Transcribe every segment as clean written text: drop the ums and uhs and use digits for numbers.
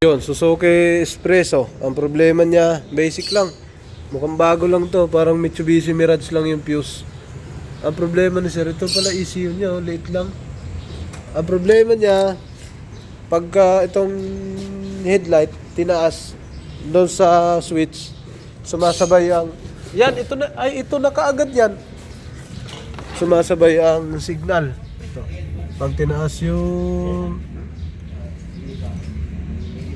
Yun, Suzuki Espresso. Ang problema niya, basic lang. Mukhang bago lang to, parang Mitsubishi Mirage lang yung fuse. Ang problema ni sir, ito pala ECU niya, late lang. Ang problema niya, pagka itong headlight tinaas doon sa switch, sumasabay ang ito na kaagad yan. Sumasabay ang signal. Ito. Pag tinaas yung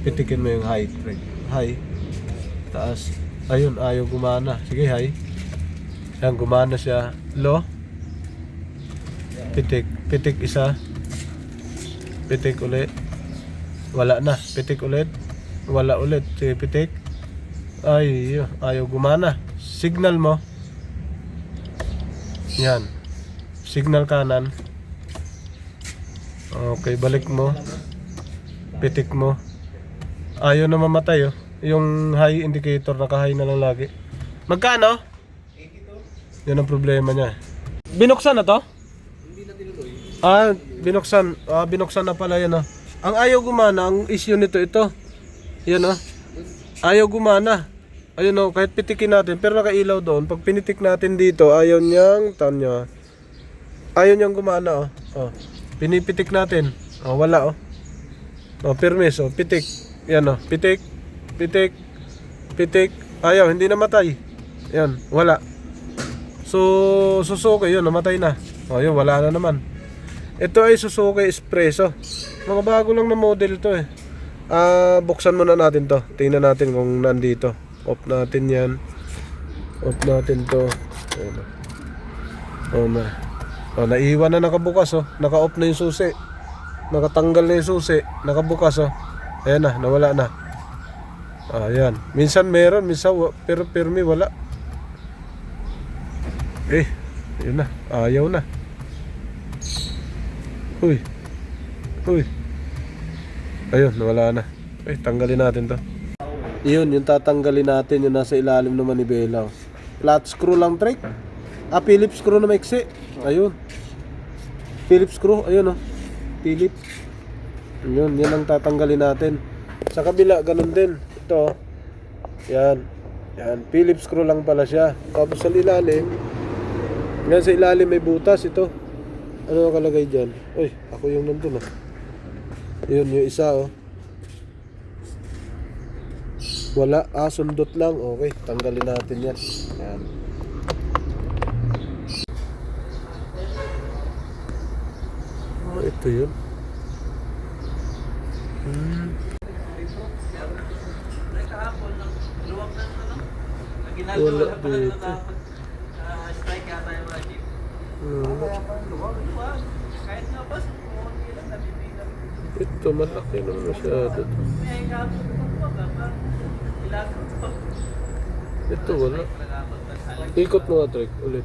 pitikin mo yung high, taas, ayun, ayaw gumana. Sige, high. Yan, gumana siya. Low, pitik isa, pitik ulit, wala na, pitik ulit, wala ulit. Sige, pitik, ayaw gumana. Signal mo, yan, signal kanan. Okay, balik mo, pitik mo, ayaw na mamatay. Yung high indicator, naka-high na lang lagi. Magkano? 82. Yan ang problema niya. Binuksan na to? Hindi na tinuloy. Binuksan na pala yan. Ang ayaw gumana, ang issue nito ito. Yan ayaw gumana. Ayun kahit pitikin natin, pero nakailaw doon. Pag pinitik natin dito, ayaw niyang gumana. Pinipitik natin. Wala. Permis. Pitik. Yan pitik. Ayaw, hindi namatay. Yan, wala. So, Suzuki yun, namatay na. Yun, wala na naman. Ito ay Suzuki Espresso. Mga bago lang na model to buksan muna natin to. Tingnan natin kung nandito. Off natin yan. Off natin to. Naiwan na nakabukas. Naka-off na yung susi. Nakatanggal na yung susi. Nakabukas. Ayan na, nawala na. Ayan. Minsan meron, minsan pero permi wala. Yun na. Ayaw na. Uy. Ayun, nawala na. Tanggalin natin to. Yun, yung tatanggalin natin, yung nasa ilalim ng manibela. Flat screw lang, Trek. Phillips screw na maiksi. Ayun. Phillips screw, ayun Phillips. Yun, yan ang tatanggalin natin. Sa kabila, ganun din. Ito, yan, Phillips screw lang pala siya. Tapos sa ilalim, yan sa ilalim may butas ito. Ano nakalagay dyan? Uy, ako yung nandun Yun, yung isa wala, sundot lang. Okay, tanggalin natin yan. Yan. Ito yun. Wala dito. Ito malaki na masyado. Ito wala. Ikot mo nga, Trek, ulit.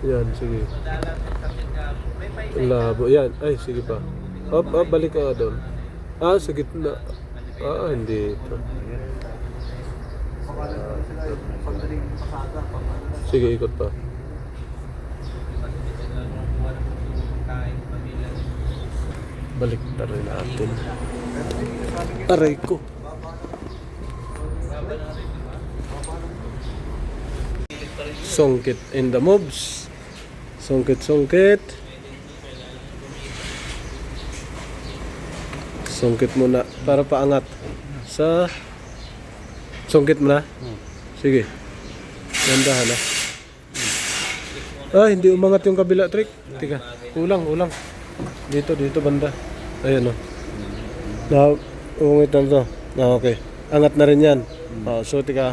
Yan, sige. Labo, yan. Ay, sige pa. Balik ka doon. Sa gitna. Hindi ito. Sige, ikot pa. Balik na rin natin. Aray ko. Songkit in the moves. Songkit. Songkit muna para paangat. Songkit mo na? Sige. Gandahan hindi umangat yung kabila, Trick. Tika, ulang. Dito banda. Ayan umungit na to. Okay. Angat na rin yan. So tika.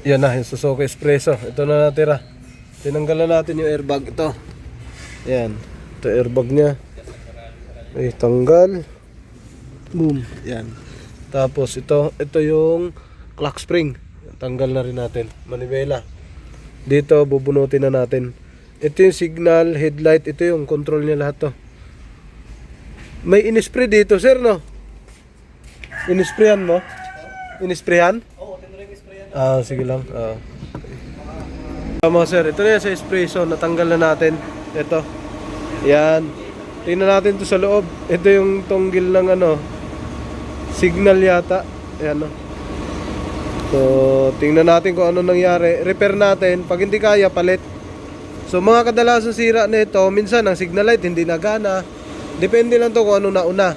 Yan na, yung Suzuki Espresso. Ito na natira. Tinanggalan natin yung airbag ito. Yan. Ito airbag niya. Tanggal. Boom. Yan. Tapos ito yung clock spring. Tanggal na rin natin. Manibela. Dito bubunutin na natin. Ito yung signal, headlight. Ito yung control niya lahat to. May in-spray dito, sir, no? In-sprayan mo? In-sprayan? Oo, tinry ko in-sprayan. Sige lang. Mga sir, ito na yan sa espresso, natanggal na natin. Ito. Yan. Tingnan natin to sa loob. Ito yung tunggil ng ano, signal yata. Ayan o. So, tingnan natin kung ano nangyari. Repair natin. Pag hindi kaya, palit. So, mga kadalasan sira nito, minsan ang signal light hindi nagana. Depende lang to kung ano nauna.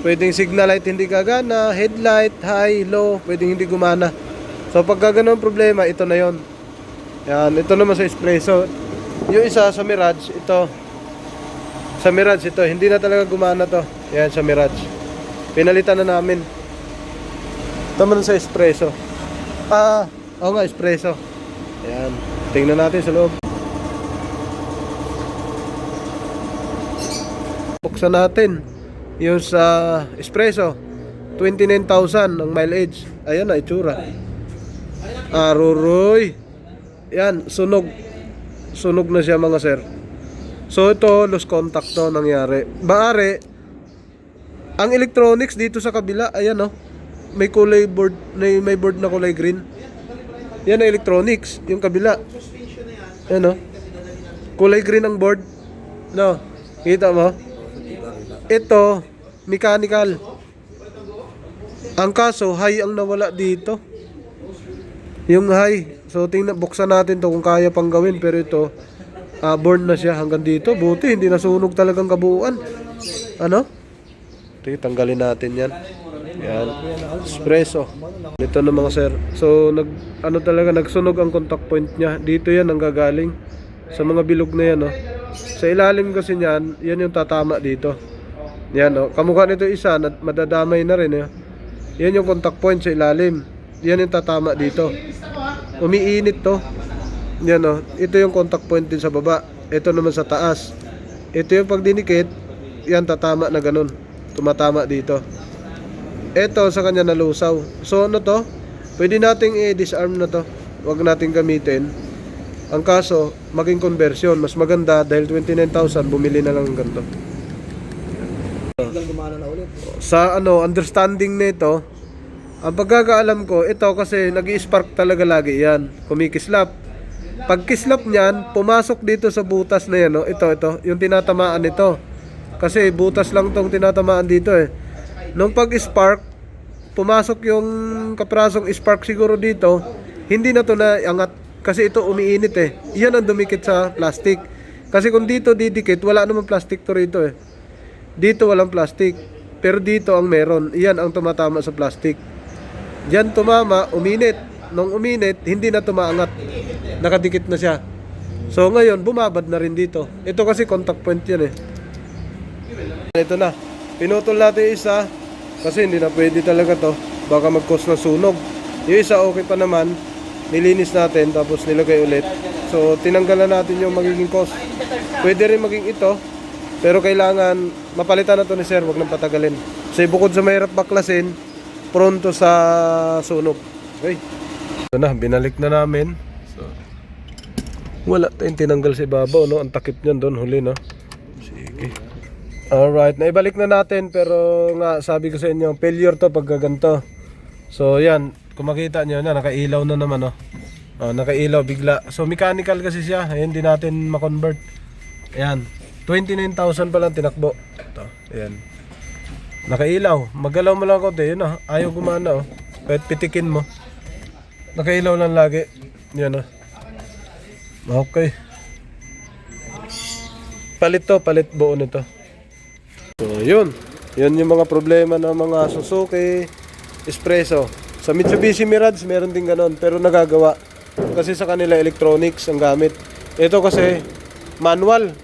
Pwedeng signal light hindi gagana, headlight, high, low, pwedeng hindi gumana. So, pagka ganun problema, ito na yon. Yan, ito naman sa espresso. Yung isa sa Mirage, ito. Sa Mirage ito, hindi na talaga gumana to. Yan, sa Mirage. Pinalitan na namin. Ito naman sa espresso. Oo nga, espresso. Yan, tingnan natin sa loob. Buksan natin yung sa espresso. 29,000 ang mileage. Ayan na, itsura. Aruroy. Yan, sunog. Sunog na siya mga sir. So ito, lost contact to nangyari. Baari, ang electronics dito sa kabila, ayan o. May kulay board, may board na kulay green. Yan ang electronics, yung kabila. Ayan o. Kulay green ang board. No, kita mo? Ito, mechanical. Ang kaso, high ang nawala dito. Yung high. So tingnan, buksan natin to kung kaya pang gawin. Pero ito, burn na siya hanggang dito. Buti, hindi nasunog talagang kabuuan. Ano? Ito, tanggalin natin yan. Yan. Espresso. Ito na mga sir. So, nagsunog ang contact point niya. Dito yan ang gagaling. Sa mga bilog na yan, oh. Sa ilalim kasi niyan, yan yung tatama dito. Yan, oh. Kamukha nito isa, madadamay na rin, eh. Yan yung contact point sa ilalim. Yan yung tatama dito. Umiinit to. Yan o. Ito yung contact point din sa baba. Ito naman sa taas. Ito yung pagdinikit. Yan tatama na ganun. Tumatama dito. Ito sa kanya nalusaw. So ano to? Pwede nating i-disarm na to. Huwag nating gamitin. Ang kaso, maging conversion. Mas maganda dahil 29,000 bumili na lang ng ganito. Sa understanding nito, ang pagkakaalam ko, ito kasi nag-i-spark talaga lagi yan. Kumikislap. Pag kislap niyan, pumasok dito sa butas na yan. Ito, yung tinatamaan nito. Kasi butas lang tong tinatamaan dito eh. Nung pag-spark, pumasok yung kaprasong spark siguro dito, hindi na to naangat. Kasi ito umiinit eh. Yan ang dumikit sa plastic. Kasi kung dito didikit, wala namang plastic to rito eh. Dito walang plastic. Pero dito ang meron. Yan ang tumatama sa plastic. Diyan tumama, uminit. Nung uminit, hindi na tumaangat. Nakadikit na siya. So ngayon, bumabad na rin dito. Ito kasi contact point yan eh. Ito na. Pinutol natin yung isa. Kasi hindi na pwede talaga to. Baka mag-cause ng sunog. Yung isa okay pa naman. Nilinis natin, tapos nilagay ulit. So tinanggalan natin yung magiging cause. Pwede rin maging ito. Pero kailangan, mapalitan na to ni sir. Huwag nang patagalin. Kasi bukod sa mahirap baklasin, pronto sa sunog. Okay. Ito na, binalik na namin. So, wala tayong tinanggal si ibabaw, no? Ang takip niyan doon, huli, no? Sige. Alright, naibalik na natin. Pero nga, sabi ko sa inyo, failure to pag ganito. So, yan. Kung makita nyo na, nakailaw na naman, no? Nakailaw bigla. So, mechanical kasi siya. Ayan, di natin makonvert. Ayan. 29,000 pa lang tinakbo. Ito, ayan. Nakailaw, magalaw mo lang konti, yun oh. Ayaw gumana oh. Kahit pitikin mo. Nakailaw lang lagi. Yan oh. Okay. Palit buo nito. So yun. Yun yung mga problema ng mga Suzuki Espresso. Sa Mitsubishi Mirage meron din ganon, pero nagagawa. Kasi sa kanila electronics ang gamit. Ito kasi manual.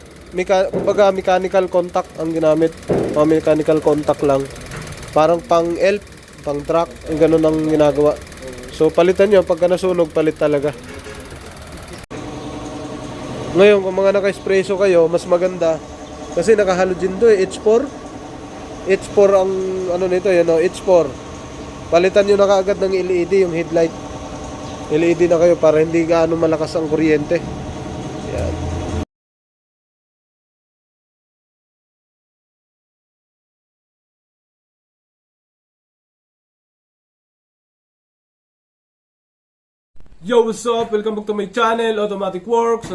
Kumbaga mechanical contact ang ginamit. Mechanical contact lang. Parang pang elf, pang truck, ang ganun ang ginagawa. So palitan nyo, pagka nasunog, palit talaga. Ngayon, kung mga naka-espresso kayo, mas maganda. Kasi naka-halogen to eh, H4. H4 ang ano nito, yun o, H4. Palitan nyo na kaagad ng LED, yung headlight. LED na kayo para hindi gaano malakas ang kuryente. Yan. Yo, what's up? Welcome back to my channel, Automatic Works.